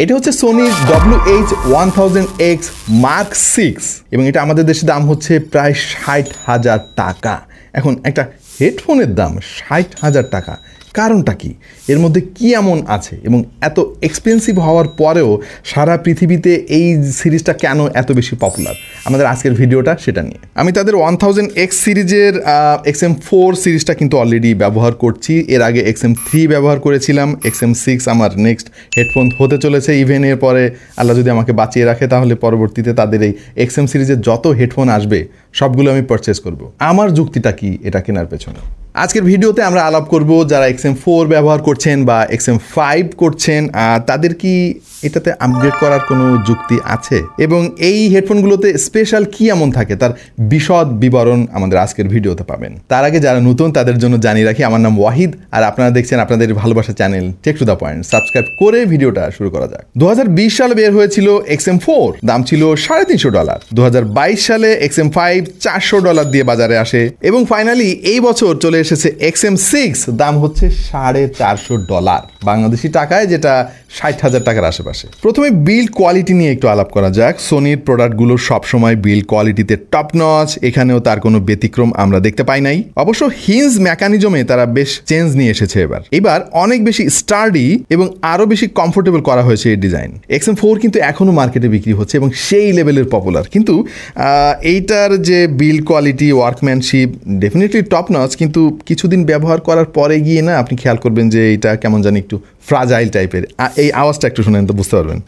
এটা হচ্ছে Sony WH-1000X Mark 6 এবং এটা আমাদের দেশে দাম হচ্ছে প্রায় 60,000 টাকা। এখন একটা হেডফোনের দাম 60,000 টাকা, কারণটা কি? এর মধ্যে কি এমন আছে এবং এত এক্সপেন্সিভ হওয়ার পরেও সারা পৃথিবীতে এই সিরিজটা কেন এত বেশি পপুলার? আমাদের আজকের ভিডিওটা সেটা নিয়ে। আমি তাদের 1000X সিরিজের XM4 সিরিজটা কিন্তু অলরেডি ব্যবহার করছি। এর আগে XM3 ব্যবহার করেছিলাম। XM6 আমার নেক্সট হেডফোন হতে চলেছে। ইভেন এর পরে আল্লাহ যদি আমাকে বাঁচিয়ে রাখে তাহলে পরবর্তীতে তাদের এই XM সিরিজের যত হেডফোন আসবে সবগুলো আমি পারচেস করব। আমার যুক্তিটা কি এটা কেনার পেছনে? আজকের ভিডিওতে আমরা আলাপ করব যারা XM4 ব্যবহার করছেন বা XM5 করছেন, তাদের কি এটাতে আপগ্রেড করার কোনো যুক্তি আছে এবং এই হেডফোনগুলোতে স্পেশাল কি এমন থাকে তার বিশদ বিবরণ আমাদের আজকের ভিডিওতে পাবেন। তার আগে যারা নতুন তাদের জন্য জানিয়ে রাখি, আমার নাম ওয়াহিদ আর আপনারা দেখছেন আপনাদের ভালোবাসা channel take to the point. Subscribe করে ভিডিওটা শুরু করা যাক। 2020 সালে বের হয়েছিল XM4, দাম ছিল $350। 2022 সালে XM5 $400 দিয়ে বাজারে আসে এবং ফাইনালি এই বছর চলে এসেছে XM6, দাম হচ্ছে $450 বাংলাদেশি টাকায়, যেটা 60,000 টাকার আশেপাশে। প্রথমে বিল্ড কোয়ালিটি নিয়ে একটু আলাপ করা যাক। সোনির প্রোডাক্টগুলো সবসময় বিল্ড কোয়ালিটিতে টপ নচ, এখানেও তার কোনো ব্যতিক্রম আমরা দেখতে পাই নাই। অবশ্য হিঞ্জ মেকানিজমে তারা বেশ চেঞ্জ নিয়ে এসেছে। এবার অনেক বেশি স্টার্ডি এবং আরো বেশি কমফোর্টেবল করা হয়েছে এই ডিজাইন। XM4 কিন্তু এখনো মার্কেটে বিক্রি হচ্ছে এবং সেই লেভেলের পপুলার, কিন্তু এইটার যে build quality, workmanship definitely top notch, কিন্তু কিছুদিন ব্যবহার করার পরে গিয়ে না আপনি খেয়াল করবেন যে এটা কেমন জানি একটু ফ্রাজাইল টাইপের। এই আওয়াজটা একটু শুনেন তো বুঝতে পারবেন।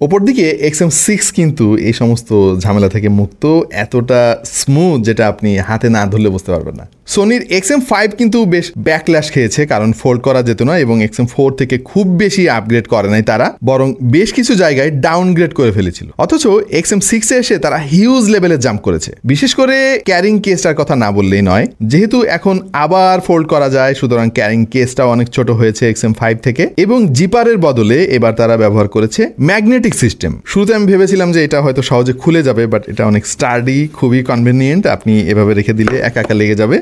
ওপর দিকে XM6 কিন্তু এই সমস্ত ঝামেলা থেকে মুক্ত, এতটা স্মুথ যেটা আপনি হাতে না ধরলে বুঝতে পারবেন না। সোনির XM5 কিন্তু বেশ ব্যাকল্যাশ খেয়েছে, কারণ ফোল্ড করা যেত না এবং XM4 থেকে খুব বেশি আপগ্রেড করে নাই তারা, বরং বেশ কিছু জায়গায় ডাউনগ্রেড করে ফেলেছিল। অথচ XM6 এ এসে তারা হিউজ লেভেলে জাম্প করেছে। বিশেষ করে ক্যারিং কেসটার কথা না বললেই নয়, যেহেতু এখন আবার ফোল্ড করা যায় সুতরাং ক্যারিং কেসটাও অনেক ছোট হয়েছে XM5 থেকে, এবং জিপারের বদলে এবার তারা ব্যবহার করেছে ম্যাগনেটিক সিস্টেম। শুরুতে আমি ভেবেছিলাম যে এটা হয়তো সহজে খুলে যাবে, বাট এটা অনেক স্টার্ডি, খুবই কনভেনিয়েন্ট। আপনি এভাবে রেখে দিলে একা একা লেগে যাবে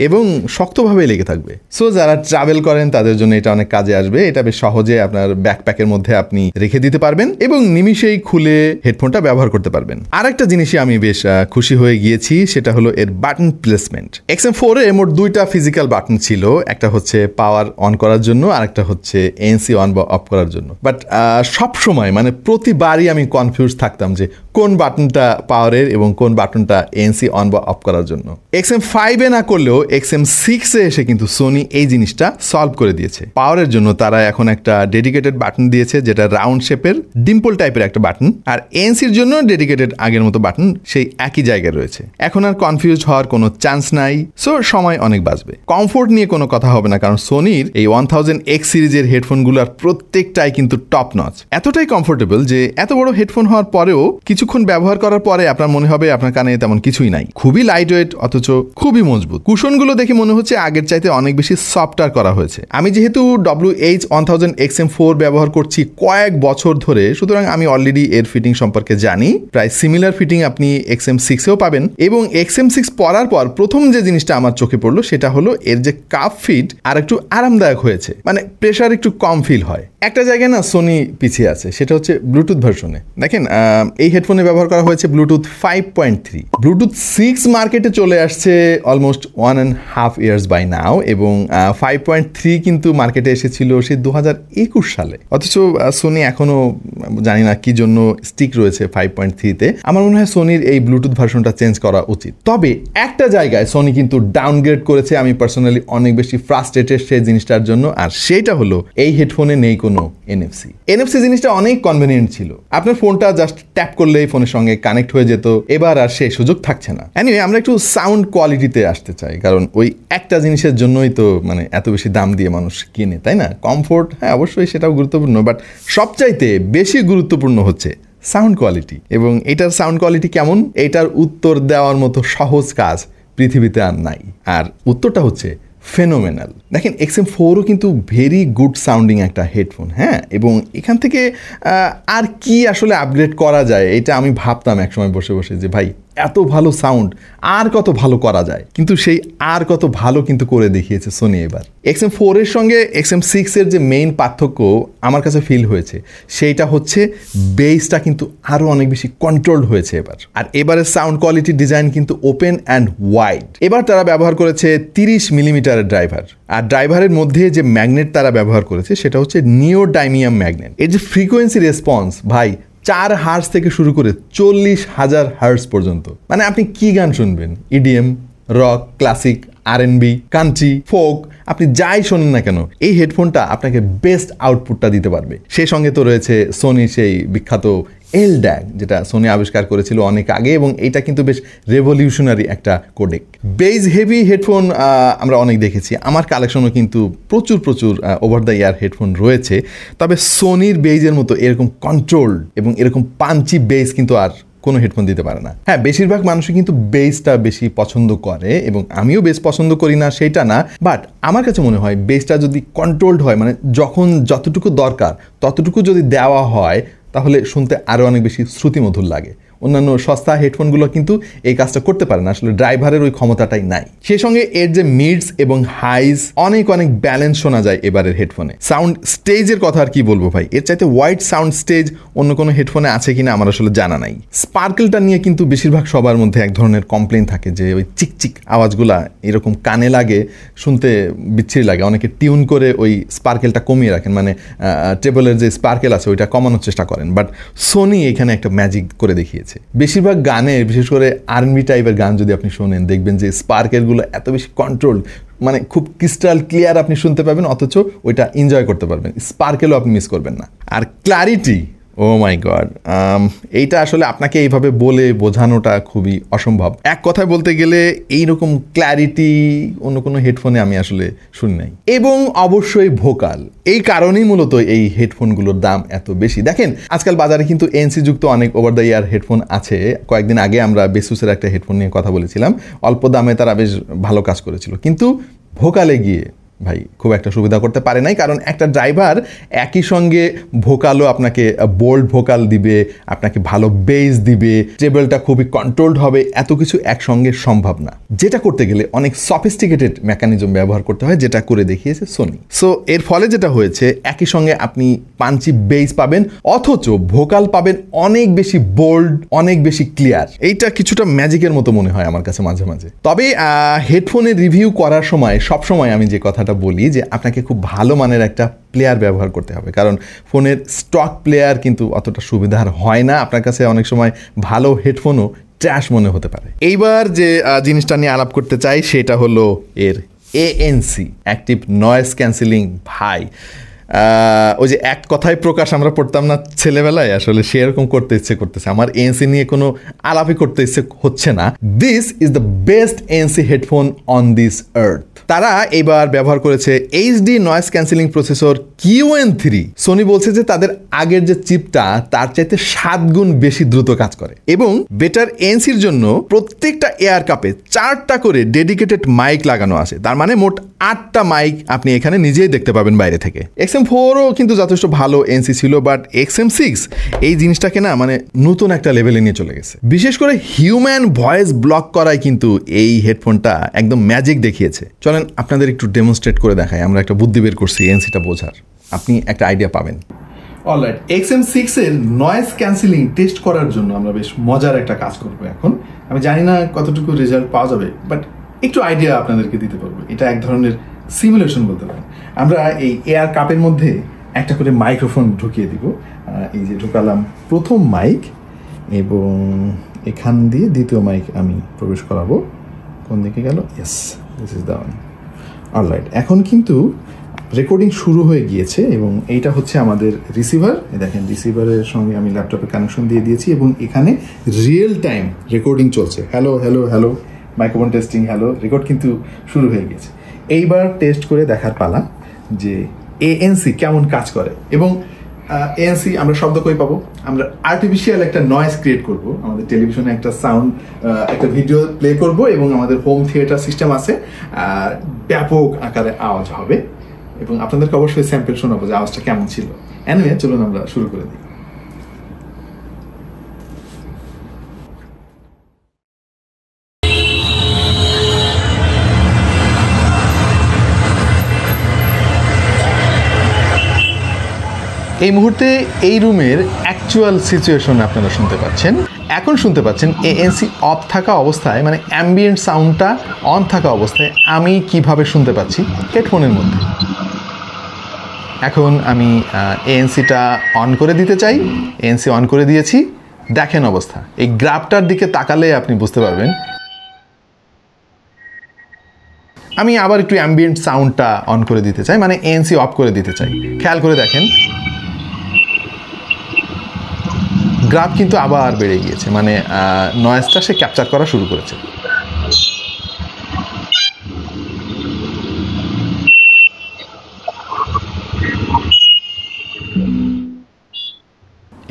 এবং শক্তভাবে লেগে থাকবে। সো যারা ট্রাভেল করেন তাদের জন্য এটা অনেক কাজে আসবে। এটা বেশ সহজে আপনার ব্যাকপ্যাকের মধ্যে আপনি রেখে দিতে পারবেন এবং নিমিষেই খুলে হেডফোনটা ব্যবহার করতে পারবেন। আর একটা জিনিসই আমি বেশ খুশি হয়ে গিয়েছি, সেটা হলো এর বাটন প্লেসমেন্ট। XM4 এ মোট দুইটা ফিজিক্যাল বাটন ছিল, একটা হচ্ছে পাওয়ার অন করার জন্য আর একটা হচ্ছে ANC অন বা অফ করার জন্য। বাট সব সময় মানে প্রতিবারই আমি কনফিউজ থাকতাম যে কোন বাটনটা পাওয়ারের এবং কোন বাটনটা ANC অন বা অফ করার জন্য। XM5 এ না করলেও XM6 এ এসে কিন্তু সোনি এই জিনিসটা সলভ করে দিয়েছে। পাওয়ারের জন্য তারা এখন একটা ডেডিকেটেড বাটন দিয়েছে, যেটা রাউন্ড শেপের ডিম্পল টাইপের একটা বাটন, আর ANCর জন্য ডেডিকেটেড আগের মতো বাটন সেই একই জায়গায় রয়েছে। এখন আর কনফিউজ হওয়ার কোনো চান্স নাই, সো সময় অনেক বাঁচবে। কমফোর্ট নিয়ে কোনো কথা হবে না, কারণ সোনির এই 1000X সিরিজের হেডফোনগুলোর প্রত্যেকটাই কিন্তু টপ নচ। এতটাই কমফোর্টেবল যে এত বড় হেডফোন হওয়ার পরেও কিছুক্ষণ ব্যবহার করার পরে আপনার মনে হবে আপনার কানে তেমন কিছুই নাই। খুবই লাইট ওয়েট অথচ খুবই মজবুত। কুশনগুলো দেখে মনে হচ্ছে আগের চাইতে অনেক বেশি সফটওয়্যার করা হয়েছে। আমি যেহেতু WH-1000XM4 ব্যবহার করছি কয়েক বছর ধরে, সুতরাং আমি অলরেডি এর ফিটিং সম্পর্কে জানি। প্রায় সিমিলার ফিটিং আপনি XM6 এও পাবেন এবং XM6 পরার পর প্রথম যে জিনিসটা আমার চোখে পড়লো সেটা হলো এর যে কাপ ফিট আর একটু আরামদায়ক হয়েছে, মানে প্রেশার একটু কম ফিল হয়। একটা জায়গায় না সোনি পিছিয়ে আছে, সেটা হচ্ছে ব্লুটুথ ভার্সনে। দেখেন এই হেডফোনে ব্যবহার করা হয়েছে ব্লুটুথ 5.3। ব্লুটুথ 6 মার্কেটে চলে আসছে অলমোস্ট 1.5 years বাই নাও এবং 5.3 কিন্তু মার্কেটে এসেছিল সে 2021 সালে। অথচ সোনি এখনো জানি না কি জন্য স্টিক রয়েছে 5.3-তে। আমার মনে হয় সোনির এই ব্লুটুথ ভার্সনটা চেঞ্জ করা উচিত। তবে একটা জায়গায় সোনি কিন্তু ডাউনগ্রেড করেছে, আমি পার্সোনালি অনেক বেশি ফ্রাস্ট্রেটেড সেই জিনিসটার জন্য, আর সেটা হলো এই হেডফোনে নেই কোনো NFC জিনিসটা অনেক কনভেনিয়েন্ট ছিল। আপনার ফোনটা জাস্ট ট্যাপ করলেই ফোনের সঙ্গে কানেক্ট হয়ে যেত, এবার আর সেই সুযোগ থাকছে না। এনিওয়ে আমরা একটু সাউন্ড কোয়ালিটিতে আসতে চাই, কারণ ওই একটা জিনিসের জন্যই তো মানে এত বেশি দাম দিয়ে মানুষ কিনে, তাই না? কমফোর্ট হ্যাঁ অবশ্যই সেটাও গুরুত্বপূর্ণ, বাট সবচাইতে বেশি গুরুত্বপূর্ণ হচ্ছে সাউন্ড কোয়ালিটি। এবং এটার সাউন্ড কোয়ালিটি কেমন, এটার উত্তর দেওয়ার মতো সহজ কাজ পৃথিবীতে আর নাই, আর উত্তরটা হচ্ছে ফেনোমেনাল। দেখেন XM4ও কিন্তু ভেরি গুড সাউন্ডিং একটা হেডফোন, হ্যাঁ, এবং এখান থেকে আর কি আসলে আপগ্রেড করা যায় এটা আমি ভাবতাম একসময় বসে বসে যে ভাই এত ভালো সাউন্ড আর কত ভালো করা যায়, কিন্তু সেই আর কত ভালো কিন্তু করে দেখিয়েছে সোনি এবার। XM4 এর সঙ্গে XM6 এর যে মেইন পার্থক্য আমার কাছে ফিল হয়েছে সেইটা হচ্ছে বেসটা কিন্তু আরো অনেক বেশি কন্ট্রোলড হয়েছে এবার। আর এবারের সাউন্ড কোয়ালিটি ডিজাইন কিন্তু ওপেন অ্যান্ড ওয়াইড। এবার তারা ব্যবহার করেছে 30 মিলিমিটারের ড্রাইভার, আর ড্রাইভারের মধ্যে যে ম্যাগনেট তারা ব্যবহার করেছে সেটা হচ্ছে নিওডাইমিয়াম ম্যাগনেট। এর যে ফ্রিকোয়েন্সি রেসপন্স ভাই 4 হার্টজ থেকে শুরু করে 40,000 হার্টজ পর্যন্ত। মানে আপনি কি গান শুনবেন, EDM, rock, classic, R&B, country, folk, আপনি যাই শোনেন না কেন এই হেডফোনটা আপনাকে বেস্ট আউটপুটটা দিতে পারবে। সেই সঙ্গে তো রয়েছে সোনি সেই বিখ্যাত LDAC, যেটা সোনি আবিষ্কার করেছিল অনেক আগে, এবং এটা কিন্তু বেশ রেভলিউশনারি একটা কোডেক। বেজ হেভি হেডফোন আমরা অনেক দেখেছি, আমার কালেকশনও কিন্তু প্রচুর ওভার দ্য ইয়ার হেডফোন রয়েছে, তবে সোনির বেজের মতো এরকম কন্ট্রোলড এবং এরকম পাঞ্চি বেজ কিন্তু আর কোনো হেডফোন দিতে পারে না। হ্যাঁ, বেশিরভাগ মানুষই কিন্তু বেসটা বেশি পছন্দ করে, এবং আমিও বেস পছন্দ করি না সেটা না, বাট আমার কাছে মনে হয় বেসটা যদি কন্ট্রোলড হয়, মানে যখন যতটুকু দরকার ততটুকু যদি দেওয়া হয়, তাহলে শুনতে আরও অনেক বেশি শ্রুতিমধুর লাগে। অন্যান্য সস্তা হেডফোনগুলো কিন্তু এই কাজটা করতে পারে না, আসলে ড্রাইভারের ওই ক্ষমতাটাই নাই। সেই সঙ্গে এর যে মিডস এবং হাইজ অনেক ব্যালেন্স শোনা যায় এবারের হেডফোনে। সাউন্ড স্টেজের কথা আর কি বলবো ভাই, এর চাইতে ওয়াইড সাউন্ড স্টেজ অন্য কোনো হেডফোনে আছে কিনা আমার আসলে জানা নাই। স্পার্কেলটা নিয়ে কিন্তু বেশিরভাগ সবার মধ্যে এক ধরনের কমপ্লেন থাকে যে ওই চিকচিক আওয়াজগুলা এরকম কানে লাগে, শুনতে বিচ্ছিরি লাগে। অনেকে টিউন করে ওই স্পার্কেলটা কমিয়ে রাখেন, মানে টেবলের যে স্পার্কেল আছে ওইটা কমানোর চেষ্টা করেন, বাট সোনি এখানে একটা ম্যাজিক করে দেখিয়েছে। বেশিরভাগ গানে, বিশেষ করে R&B টাইপের গান যদি আপনি শোনেন, দেখবেন যে স্পার্কেলগুলো এত বেশি কন্ট্রোল, মানে খুব ক্রিস্টাল ক্লিয়ার আপনি শুনতে পাবেন, অথচ ওইটা এনজয় করতে পারবেন, স্পার্কেলও আপনি মিস করবেন না। আর ক্ল্যারিটি, ও মাই গড, এইটা আসলে আপনাকে এইভাবে বলে বোঝানোটা খুবই অসম্ভব। এক কথায় বলতে গেলে এইরকম ক্ল্যারিটি অন্য কোনো হেডফোনে আমি আসলে শুনি নাই। এবং অবশ্যই ভোকাল, এই কারণেই মূলত এই হেডফোনগুলোর দাম এত বেশি। দেখেন আজকাল বাজারে কিন্তু ANC যুক্ত অনেক ওভার দ্য ইয়ার হেডফোন আছে। কয়েকদিন আগে আমরা বেসুসের একটা হেডফোন নিয়ে কথা বলেছিলাম, অল্প দামে তারা বেশ ভালো কাজ করেছিল, কিন্তু ভোকালে গিয়ে ভাই খুব একটা সুবিধা করতে পারে নাই, কারণ একটা ড্রাইভার একই সঙ্গে ভোকালও আপনাকে বোল্ড ভোকাল দিবে, আপনাকে ভালো বেস দিবে, টেবলটা খুবই কন্ট্রোলড হবে, এত কিছু একসঙ্গে সম্ভব না। যেটা করতে গেলে অনেক সফিস্টিকেটেড মেকানিজম ব্যবহার করতে হয়, যেটা করে দেখিয়েছে সোনি। সো এর ফলে যেটা হয়েছে, একই সঙ্গে আপনি পাঞ্চি বেস পাবেন, অথচ ভোকাল পাবেন অনেক বেশি বোল্ড, অনেক বেশি ক্লিয়ার। এইটা কিছুটা ম্যাজিকের মতো মনে হয় আমার কাছে মাঝে মাঝে। তবে হেডফোনের রিভিউ করার সময় সবসময় আমি যে কথাটা বলি যে আপনাকে খুব ভালো মানের একটা প্লেয়ার ব্যবহার করতে হবে, কারণ ফোনের স্টক প্লেয়ার কিন্তু অতটা সুবিধার হয় না। আপনার কাছে অনেক সময় ভালো হেডফোনও ট্র্যাশ মনে হতে পারে। এইবার যে জিনিসটা নিয়ে আলাপ করতে চাই সেটা হলো এর ANC, অ্যাক্টিভ নয়েজ ক্যান্সেলিং। ভাই ওই যে এক কথায় প্রকাশ আমরা পড়তাম না ছেলেবেলায়, আসলে সেরকম করতে ইচ্ছে করতেছে আমার। ANC নিয়ে কোনো আলাপই করতে ইচ্ছে হচ্ছে না। This is the best ANC headphone on this earth. তারা এবার ব্যবহার করেছে HD noise cancelling processor QN3। Sony বলছে যে তাদের আগের যে চিপটা তার চাইতে 7 গুণ বেশি দ্রুত কাজ করে, এবং বেটার ANCর জন্য প্রত্যেকটা এয়ার কাপে 4টা করে ডেডিকেটেড মাইক লাগানো আছে। তার মানে মোট 8টা মাইক আপনি এখানে নিজেই দেখতে পাবেন বাইরে থেকে। XM4ও কিন্তু যথেষ্ট ভালো ANC ছিল, বাট XM6 এই জিনিসটাকে না মানে নতুন একটা লেভেলে নিয়ে চলে গেছে। বিশেষ করে হিউম্যান ভয়েস ব্লক করায় কিন্তু এই হেডফোনটা একদম ম্যাজিক দেখিয়েছে। চলেন আপনাদের একটু ডেমনস্ট্রেট করে দেখাই। আমরা একটা বুদ্ধি বের করছি ANCটা বোঝার, আপনি একটা আইডিয়া পাবেন। অলরাইট, XM6 এর নয়েজ ক্যান্সেলিং টেস্ট করার জন্য আমরা বেশ মজার একটা কাজ করবো এখন। আমি জানি না কতটুকু রেজাল্ট পাওয়া যাবে, বাট একটু আইডিয়া আপনাদেরকে দিতে পারবো। এটা এক ধরনের সিমুলেশন বলতে পারেন। আমরা এই এয়ার কাপের মধ্যে একটা করে মাইক্রোফোন ঢুকিয়ে দিব। এই যে ঢুকালাম প্রথম মাইক, এবং এখান দিয়ে দ্বিতীয় মাইক আমি প্রবেশ করাবো। কোন দিকে গেল? Yes, this is the one. Alright, এখন কিন্তু রেকর্ডিং শুরু হয়ে গিয়েছে, এবং এইটা হচ্ছে আমাদের রিসিভার। দেখেন রিসিভারের সঙ্গে আমি ল্যাপটপে কানেকশন দিয়ে দিয়েছি, এবং এখানে রিয়েল টাইম রেকর্ডিং চলছে। Hello hello hello, microphone testing, hello, record কিন্তু শুরু হয়ে গিয়েছে। এইবার টেস্ট করে দেখার পালা যে ANC কেমন কাজ করে। এবং ANC আমরা শব্দ কই পাবো? আমরা আর্টিফিশিয়াল একটা নয়েজ ক্রিয়েট করব। আমাদের টেলিভিশনে একটা সাউন্ড, একটা ভিডিও প্লে করব, এবং আমাদের হোম থিয়েটার সিস্টেম আছে, ব্যাপক আকারে আওয়াজ হবে, এবং আপনাদেরকে অবশ্যই স্যাম্পল শোনাবো যে আওয়াজটা কেমন ছিল। এনিওয়ে, চলুন আমরা শুরু করে দিই। এই মুহূর্তে এই রুমের অ্যাকচুয়াল সিচুয়েশন আপনারা শুনতে পাচ্ছেন। এখন শুনতে পাচ্ছেন এএনসি অফ থাকা অবস্থায়, মানে অ্যাম্বিয়েন্ট সাউন্ডটা অন থাকা অবস্থায় আমি কিভাবে শুনতে পাচ্ছি হেডফোনের মধ্যে। এখন আমি এএনসিটা অন করে দিতে চাই। এএনসি অন করে দিয়েছি। দেখেন অবস্থা, এই গ্রাফটার দিকে তাকালে আপনি বুঝতে পারবেন। আমি আবার একটু অ্যাম্বিয়েন্ট সাউন্ডটা অন করে দিতে চাই, মানে এএনসি অফ করে দিতে চাই। খেয়াল করে দেখেন গ্রাফ কিন্তু আবার বেড়ে গিয়েছে, মানে নয়েজটা সে ক্যাপচার করা শুরু করেছে।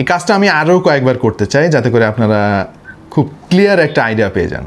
এই কাজটা আমি আরও কয়েকবার করতে চাই যাতে করে আপনারা খুব ক্লিয়ার একটা আইডিয়া পেয়ে যান।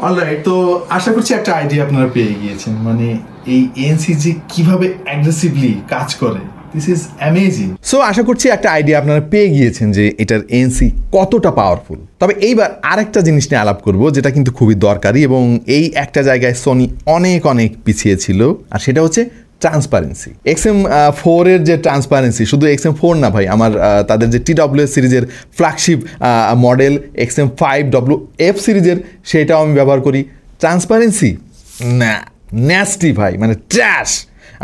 অলরাইট, তো আশা করছি একটা আইডিয়া আপনারা পেয়ে গিয়েছেন, মানে এই এএনসি যে কিভাবে অ্যাগ্রেসিভলি কাজ করে, দিস ইজ অ্যামেজিং। সো আশা করছি একটা আইডিয়া আপনারা পেয়ে গিয়েছেন যে এটার এএনসি কতটা পাওয়ারফুল। তবে এইবার আরেকটা জিনিস নিয়ে আলাপ করব যেটা কিন্তু খুবই দরকারি, এবং এই একটা জায়গায় সোনি অনেক অনেক পিছিয়ে ছিল, আর সেটা হচ্ছে ট্রান্সপারেন্সি। XM4 এর যে ট্রান্সপারেন্সি, শুধু XM4 না ভাই, আমার তাদের যে TWS সিরিজের ফ্ল্যাগশিপ মডেল XM5WF সিরিজের, সেটাও আমি ব্যবহার করি। ট্রান্সপারেন্সি না, ন্যাস্টি ভাই, মানে ট্র্যাশ।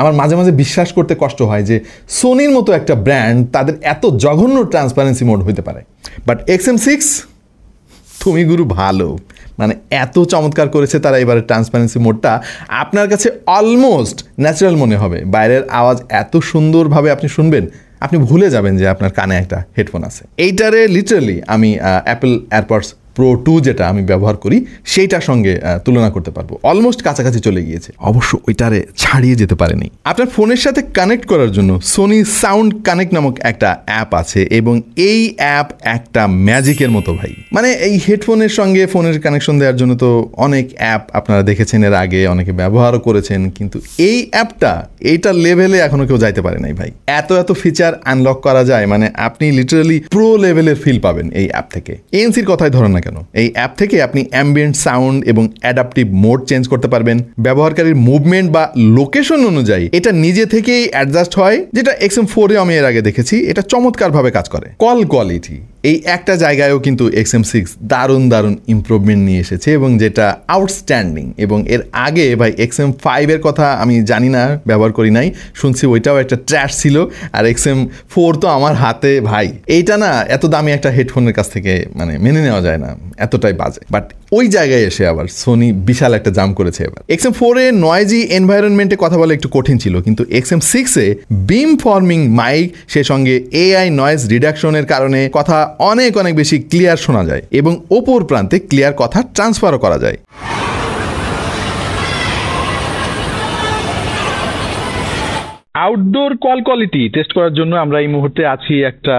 আমার মাঝে মাঝে বিশ্বাস করতে কষ্ট হয় যে সোনির মতো একটা ব্র্যান্ড তাদের এত জঘন্য ট্রান্সপারেন্সি মোড হতে পারে। বাট XM6 তুমি গুরু ভালো, মানে এত চমৎকার করেছে তারা এবারে ট্রান্সপারেন্সি মোডটা, আপনার কাছে অলমোস্ট ন্যাচারাল মনে হবে। বাইরের আওয়াজ এত সুন্দরভাবে আপনি শুনবেন, আপনি ভুলে যাবেন যে আপনার কানে একটা হেডফোন আছে। এইটারে লিটারালি আমি অ্যাপল এয়ারপডস Pro 2 যেটা আমি ব্যবহার করি সেইটার সঙ্গে তুলনা করতে পারবো, অলমোস্ট কাছাকাছি চলে গিয়েছে। অবশ্য ওইটারে ছাড়িয়ে যেতে পারেনি। আপনার ফোনের সাথে কানেক্ট করার জন্য সোনি সাউন্ড কানেক্ট নামক একটা অ্যাপ আছে, এবং এই অ্যাপ একটা ম্যাজিকের মতো ভাই। মানে এই হেডফোনের সঙ্গে ফোনের কানেকশন দেওয়ার জন্য তো অনেক অ্যাপ আপনারা দেখেছেন এর আগে, অনেকে ব্যবহারও করেছেন, কিন্তু এই অ্যাপটা এইটার লেভেলে এখনো কেউ যাইতে পারে নাই ভাই। এত এত ফিচার আনলক করা যায়, মানে আপনি লিটারালি প্রো লেভেলের ফিল পাবেন এই অ্যাপ থেকে। এএনসির কথাই ধরেন না কেন, এই অ্যাপ থেকে আপনি অ্যাম্বিয়েন্ট সাউন্ড এবং অ্যাডাপটিভ মোড চেঞ্জ করতে পারবেন। ব্যবহারকারীর মুভমেন্ট বা লোকেশন অনুযায়ী এটা নিজে থেকেই অ্যাডজাস্ট হয়, যেটা XM4 এ আমি এর আগে দেখেছি। এটা চমৎকারভাবে কাজ করে। কল কোয়ালিটি এই একটা জায়গায়ও কিন্তু XM6 দারুণ দারুণ ইমপ্রুভমেন্ট নিয়ে এসেছে, এবং যেটা আউটস্ট্যান্ডিং। এবং এর আগে ভাই XM5 এর কথা আমি জানি না, ব্যবহার করি নাই, শুনছি ওইটাও একটা ট্র্যাশ ছিল। আর XM4 তো আমার হাতে ভাই, এইটা না এত দামি একটা হেডফোনের কাছ থেকে মানে মেনে নেওয়া যায় না, এতটাই বাজে। বাট ওই জায়গায় এসে আবার সোনি বিশাল একটা জাম করেছে এবার। XM4 এ নয়েজি এনভায়রনমেন্টে কথা বলা একটু কঠিন ছিল, কিন্তু XM6 এ বিম ফর্মিং মাইক, সে সঙ্গে AI নয়েজ রিডাকশনের কারণে কথা অনেক অনেক বেশি ক্লিয়ার শোনা যায়, এবং ওপর প্রান্তে ক্লিয়ার কথা ট্রান্সফারও করা যায়। আউটডোর কল কোয়ালিটি টেস্ট করার জন্য আমরা এই মুহূর্তে আছি একটা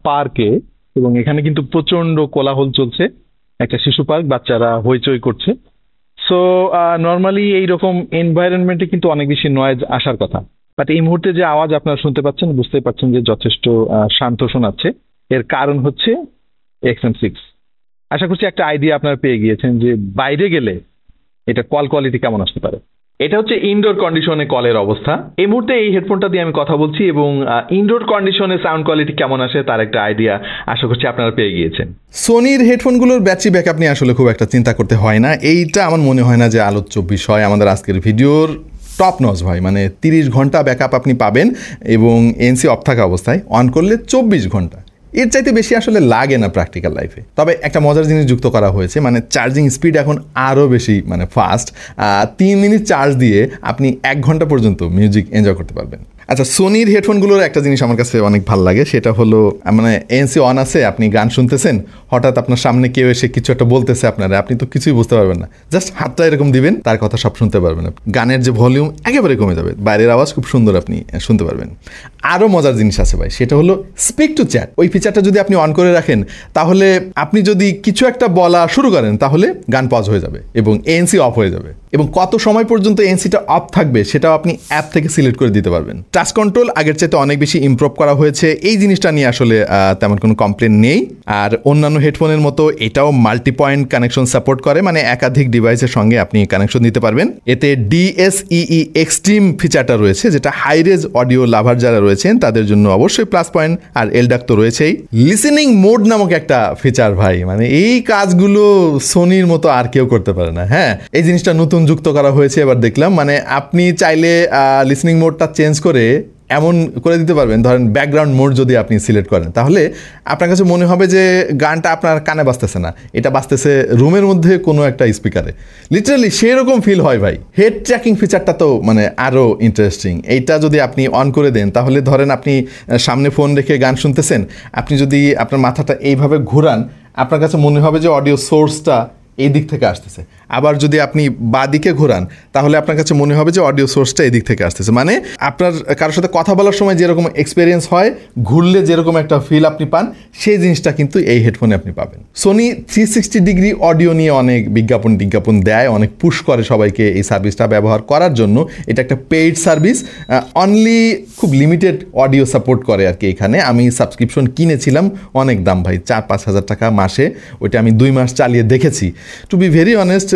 পার্কে, এবং এখানে কিন্তু প্রচন্ড কোলাহল চলছে। একটা শিশু পার্ক, বাচ্চারা হইচই করছে। সো নর্মালি এইরকম এনভায়রনমেন্টে কিন্তু অনেক বেশি নয়েজ আসার কথা, বাট এই মুহূর্তে যে আওয়াজ আপনারা শুনতে পাচ্ছেন, বুঝতেই পারছেন যে যথেষ্ট শান্ত শোনাচ্ছে। এর কারণ হচ্ছে XM6। আশা করছি একটা আইডিয়া আপনারা পেয়ে গিয়েছেন যে বাইরে গেলে এটা কল কোয়ালিটি কেমন আসতে পারে। এটা হচ্ছে ইনডোর কন্ডিশনে কলের অবস্থা। এই মুহূর্তে এই হেডফোনটা দিয়ে আমি কথা বলছি, এবং ইনডোর কন্ডিশনে সাউন্ড কোয়ালিটি কেমন আসে তার একটা আইডিয়া আশা করছি আপনারা পেয়ে গিয়েছেন। সোনির হেডফোনগুলোর ব্যাটারি ব্যাকআপ নিয়ে আসলে খুব একটা চিন্তা করতে হয় না। এইটা আমার মনে হয় না যে আলোচ্য বিষয় আমাদের আজকের ভিডিওর। টপ নচ ভাই, মানে 30 ঘন্টা ব্যাকআপ আপনি পাবেন, এবং এনসি অফ থাকা অবস্থায় অন করলে 24 ঘন্টা। এর চাইতে বেশি আসলে লাগে না প্র্যাকটিক্যাল লাইফে। তবে একটা মজার জিনিস যুক্ত করা হয়েছে, মানে চার্জিং স্পিড এখন আরও বেশি মানে ফাস্ট। 3 মিনিট চার্জ দিয়ে আপনি 1 ঘন্টা পর্যন্ত মিউজিক এনজয় করতে পারবেন। আচ্ছা, সোনির হেডফোনগুলোর একটা জিনিস আমার কাছে অনেক ভালো লাগে, সেটা হলো মানে এনসি অন আছে, আপনি গান শুনতেছেন, হঠাৎ আপনার সামনে কেউ এসে কিছু একটা বলতেছে আপনারা, আপনি তো কিছুই বুঝতে পারবেন না, জাস্ট হাতটা এরকম দিবেন, তার কথা সব শুনতে পারবেন। গানের যে ভলিউম একেবারে কমে যাবে, বাইরের আওয়াজ খুব সুন্দর আপনি শুনতে পারবেন। আরও মজার জিনিস আছে ভাই, সেটা হলো স্পিক টু চ্যাট। ওই ফিচারটা যদি আপনি অন করে রাখেন, তাহলে আপনি যদি কিছু একটা বলা শুরু করেন, তাহলে গান পজ হয়ে যাবে এবং এনসি অফ হয়ে যাবে, এবং কত সময় পর্যন্ত এনসিটা অফ থাকবে সেটাও আপনি অ্যাপ থেকে সিলেক্ট করে দিতে পারবেন। টাচ কন্ট্রোল আগের চাইতে অনেক বেশি ইমপ্রুভ করা হয়েছে, এই জিনিসটা নিয়ে আসলে তেমন কোনো কমপ্লেন নেই। আর অন্যান্য হেডফোনের মতো এটাও মাল্টি পয়েন্ট কানেকশন সাপোর্ট করে, মানে একাধিক ডিভাইসের সঙ্গে আপনি কানেকশন দিতে পারবেন। এতে DSEE এক্সট্রিম ফিচারটা রয়েছে, যেটা হাই রেজ অডিও লাভার যারা রয়েছেন তাদের জন্য অবশ্যই প্লাস পয়েন্ট। আর LDAC তো রয়েছেই। লিসেনিং মোড নামক একটা ফিচার ভাই, মানে এই কাজগুলো সোনির মতো আর কেউ করতে পারে না। হ্যাঁ, এই জিনিসটা নতুন যুক্ত করা হয়েছে এবার দেখলাম, মানে আপনি চাইলে লিসেনিং মোডটা চেঞ্জ করে এমন করে দিতে পারবেন, ধরেন ব্যাকগ্রাউন্ড মোড যদি আপনি সিলেক্ট করেন, তাহলে আপনার কাছে মনে হবে যে গানটা আপনার কানে বাজতেছে না, এটা বাজতেছে রুমের মধ্যে কোনো একটা স্পিকারে। লিটারালি সেরকম ফিল হয় ভাই। হেড ট্র্যাকিং ফিচারটা তো মানে আরও ইন্টারেস্টিং। এইটা যদি আপনি অন করে দেন, তাহলে ধরেন আপনি সামনে ফোন রেখে গান শুনতেছেন, আপনি যদি আপনার মাথাটা এইভাবে ঘোরান, আপনার কাছে মনে হবে যে অডিও সোর্সটা এই দিক থেকে আসতেছে। আবার যদি আপনি বাঁ দিকে ঘোরান, তাহলে আপনার কাছে মনে হবে যে অডিও সোর্সটা এই দিক থেকে আসতেছে। মানে আপনার কারোর সাথে কথা বলার সময় যেরকম এক্সপিরিয়েন্স হয়, ঘুরলে যেরকম একটা ফিল আপনি পান, সেই জিনিসটা কিন্তু এই হেডফোনে আপনি পাবেন। সোনি 360 ডিগ্রি অডিও নিয়ে অনেক বিজ্ঞাপন দেয়, অনেক পুশ করে সবাইকে এই সার্ভিসটা ব্যবহার করার জন্য। এটা একটা পেইড সার্ভিস, অনলি খুব লিমিটেড অডিও সাপোর্ট করে আর কি। এখানে আমি সাবস্ক্রিপশন কিনেছিলাম, অনেক দাম ভাই, 4-5 হাজার টাকা মাসে। ওইটা আমি 2 মাস চালিয়ে দেখেছি। টু বি ভেরি অনেস্ট,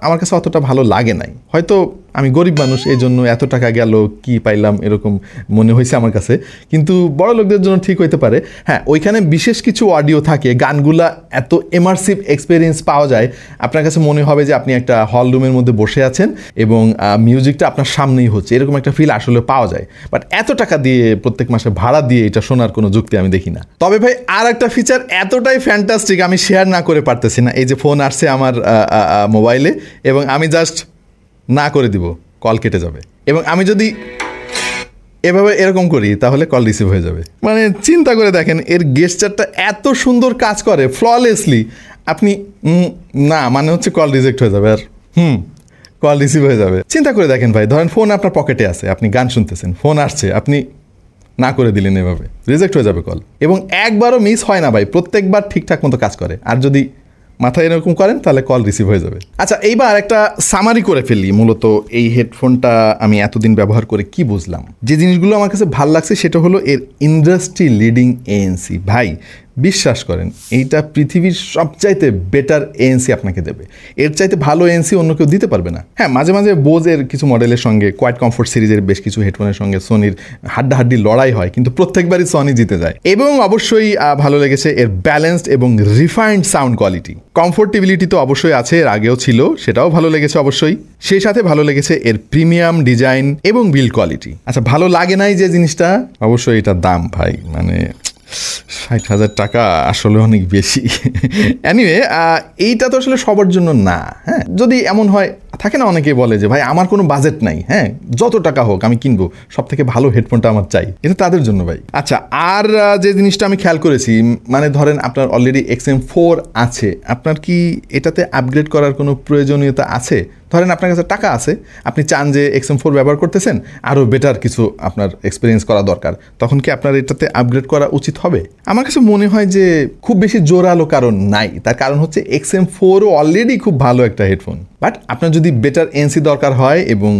আমার কাছে অতটা ভালো লাগে নাই। হয়তো আমি গরিব মানুষ, এই জন্য এত টাকা গেল, কি পাইলাম এরকম মনে হয়েছে আমার কাছে, কিন্তু বড় লোকদের জন্য ঠিক হইতে পারে। হ্যাঁ, ওইখানে বিশেষ কিছু অডিও থাকে, গানগুলা এত ইমার্সিভ এক্সপিরিয়েন্স পাওয়া যায়, আপনার কাছে মনে হবে যে আপনি একটা হল রুমের মধ্যে বসে আছেন এবং মিউজিকটা আপনার সামনেই হচ্ছে, এরকম একটা ফিল আসলে পাওয়া যায়। বাট এত টাকা দিয়ে প্রত্যেক মাসে ভাড়া দিয়ে এটা শোনার কোনো যুক্তি আমি দেখি না। তবে ভাই আর একটা ফিচার এতটাই ফ্যান্টাস্টিক, আমি শেয়ার না করে পারতেছি না। এই যে ফোন আসছে আমার মোবাইলে এবং আমি জাস্ট না করে দিব, কল কেটে যাবে। এবং আমি যদি এভাবে এরকম করি, তাহলে কল রিসিভ হয়ে যাবে। মানে চিন্তা করে দেখেন, এর গেস্টারটা এত সুন্দর কাজ করে ফ্ললেসলি। আপনি না মানে হচ্ছে কল রিজেক্ট হয়ে যাবে, আর কল রিসিভ হয়ে যাবে। চিন্তা করে দেখেন ভাই, ধরেন ফোন আপনার পকেটে আছে, আপনি গান শুনতেছেন, ফোন আসছে, আপনি না করে দিলেন, এভাবে রিজেক্ট হয়ে যাবে কল। এবং একবারও মিস হয় না ভাই, প্রত্যেকবার ঠিকঠাক মতো কাজ করে। আর যদি মাথায় এরকম করেন, তাহলে কল রিসিভ হয়ে যাবে। আচ্ছা, এইবার একটা সামারি করে ফেলি। মূলত এই হেডফোনটা আমি এতদিন ব্যবহার করে কি বুঝলাম, যে জিনিসগুলো আমার কাছে ভালো লাগছে সেটা হলো এর ইন্ডাস্ট্রি লিডিং ANC। ভাই বিশ্বাস করেন, এইটা পৃথিবীর সবচাইতে বেটার ANC আপনাকে দেবে। এর চাইতে ভালো ANC অন্য কেউ দিতে পারবে না। হ্যাঁ, মাঝে মাঝে বোজের কিছু মডেলের সঙ্গে, কোয়াইট কমফোর্ট সিরিজের বেশ কিছু হেডফোনের সঙ্গে সোনির হাড্ডাহাড্ডি লড়াই হয়, কিন্তু প্রত্যেকবারই সোনি জিতে যায়। এবং অবশ্যই ভালো লেগেছে এর ব্যালেন্সড এবং রিফাইন্ড সাউন্ড কোয়ালিটি। কমফোর্টেবিলিটি তো অবশ্যই আছে, এর আগেও ছিল, সেটাও ভালো লেগেছে অবশ্যই। সেই সাথে ভালো লেগেছে এর প্রিমিয়াম ডিজাইন এবং বিল্ড কোয়ালিটি। আচ্ছা, ভালো লাগে নাই যে জিনিসটা, অবশ্যই এটার দাম ভাই, মানে 60,000 টাকা আসলে অনেক বেশি। এনিওয়ে, এইটা তো আসলে সবার জন্য না। হ্যাঁ, যদি এমন হয়, থাকে না অনেকে বলে যে ভাই আমার কোনো বাজেট নাই, হ্যাঁ যত টাকা হোক আমি কিনবো, সব থেকে ভালো হেডফোনটা আমার চাই, এটা তাদের জন্য ভাই। আচ্ছা, আর যে জিনিসটা আমি খেয়াল করেছি, মানে ধরেন আপনার অলরেডি XM4 আছে, আপনার কি এটাতে আপগ্রেড করার কোনো প্রয়োজনীয়তা আছে? ধরেন আপনার কাছে টাকা আছে, আপনি চান যে XM4 ব্যবহার করতেছেন, আরও বেটার কিছু আপনার এক্সপিরিয়েন্স করা দরকার, তখন কি আপনার এটাতে আপগ্রেড করা উচিত হবে? আমার কাছে মনে হয় যে খুব বেশি জোরালো কারণ নাই। তার কারণ হচ্ছে XM4ও অলরেডি খুব ভালো একটা হেডফোন। বাট আপনার যদি বেটার ANC দরকার হয় এবং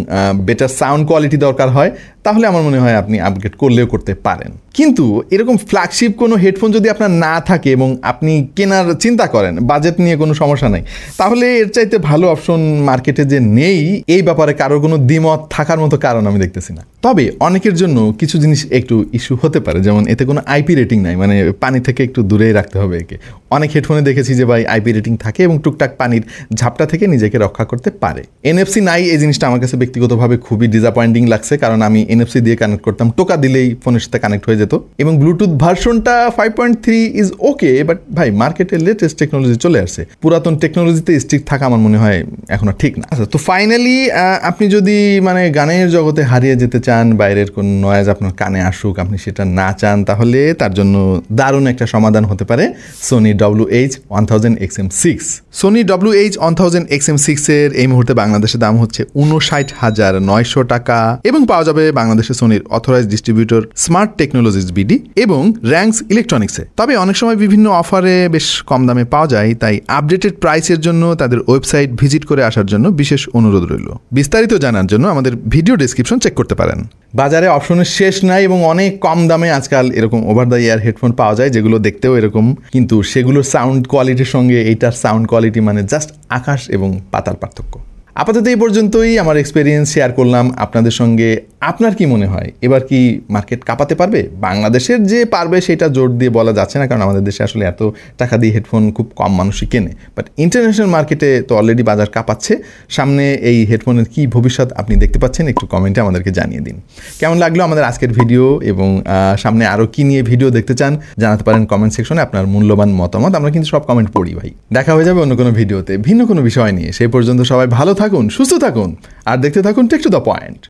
বেটার সাউন্ড কোয়ালিটি দরকার হয়, তাহলে আমার মনে হয় আপনি আপগ্রেড করলেও করতে পারেন। কিন্তু এরকম ফ্ল্যাগশিপ কোনো হেডফোন যদি আপনার না থাকে এবং আপনি কেনার চিন্তা করেন, বাজেট নিয়ে কোনো সমস্যা নেই, তাহলে এর চাইতে ভালো অপশন মার্কেটে যে নেই, এই ব্যাপারে কারোর কোনো দ্বিমত থাকার মতো কারণ আমি দেখতেছি না। তবে অনেকের জন্য কিছু জিনিস একটু ইস্যু হতে পারে, যেমন এতে কোনো IP রেটিং নাই, মানে পানি থেকে একটু দূরেই রাখতে হবে একে। অনেক হেডফোনে দেখেছি যে ভাই IP রেটিং থাকে এবং টুকটাক পানির ঝাপটা থেকে নিজেকে রক্ষা করতে পারে। NFC নাই, এই জিনিসটা আমার কাছে ব্যক্তিগতভাবে খুবই ডিসঅ্যাপয়েন্টিং লাগছে, কারণ আমি NFC দিয়ে কানেক্ট করতাম, টোকা দিলেই ফোনের সাথে কানেক্ট হয়ে যেত। এবং ব্লুটুথ ভার্সনটা 5.3 ইজ ওকে, বাট ভাই মার্কেটে লেটেস্ট টেকনোলজি চলে আসছে, পুরাতন টেকনোলজিতে স্টিক থাকা আমার মনে হয় এখনো ঠিক না। আচ্ছা, তো ফাইনালি আপনি যদি মানে গানের জগতে হারিয়ে যেতে চান, বাইরের কোন নয়েজ আপনার কানে আসুক, আপনি সেটা না চান, তাহলে তার জন্য দারুণ একটা সমাধান হতে পারে Sony WH-1000 XM6। Sony WH-1000 XM6 এর এই মুহূর্তে বাংলাদেশের দাম হচ্ছে 59,900 টাকা এবং পাওয়া যাবে বাংলাদেশে সোনির authorise distributor smart technologies BD এবং র্যাঙ্কস ইলেকট্রনিক্সে। তবে অনেক সময় বিভিন্ন অফারে বেশ কম দামে পাওয়া যায়, তাই আপডেটেড প্রাইসের জন্য তাদের ওয়েবসাইট ভিজিট করে আসার জন্য বিশেষ অনুরোধ রইল। বিস্তারিত জানার জন্য আমাদের ভিডিও ডেসক্রিপশন চেক করতে পারেন। বাজারে অপশনের শেষ নাই এবং অনেক কম দামে আজকাল এরকম ওভার দ্য ইয়ার হেডফোন পাওয়া যায় যেগুলো দেখতেও এরকম, কিন্তু সেগুলোর সাউন্ড কোয়ালিটির সঙ্গে এইটার সাউন্ড কোয়ালিটি মানে জাস্ট আকাশ এবং পাতাল পার্থক্য। আপাতত এই পর্যন্তই আমার এক্সপেরিয়েন্স শেয়ার করলাম আপনাদের সঙ্গে। আপনার কি মনে হয় এবার কি মার্কেট কাঁপাতে পারবে? বাংলাদেশের যে পারবে সেটা জোর দিয়ে বলা যাচ্ছে না, কারণ আমাদের দেশে আসলে এত টাকা দিয়ে হেডফোন খুব কম মানুষই কেনে। বাট ইন্টারন্যাশনাল মার্কেটে তো অলরেডি বাজার কাঁপাচ্ছে। সামনে এই হেডফোনের কি ভবিষ্যৎ আপনি দেখতে পাচ্ছেন একটু কমেন্টে আমাদেরকে জানিয়ে দিন। কেমন লাগলো আমাদের আজকের ভিডিও এবং সামনে আরও কি নিয়ে ভিডিও দেখতে চান জানাতে পারেন কমেন্ট সেকশনে আপনার মূল্যবান মতামত। আমরা কিন্তু সব কমেন্ট পড়ি ভাই। দেখা হয়ে যাবে অন্য কোনো ভিডিওতে ভিন্ন কোনো বিষয় নিয়ে। সেই পর্যন্ত সবাই ভালো থাকুন, সুস্থ থাকুন আর দেখতে থাকুন টেক টু দ্য পয়েন্ট।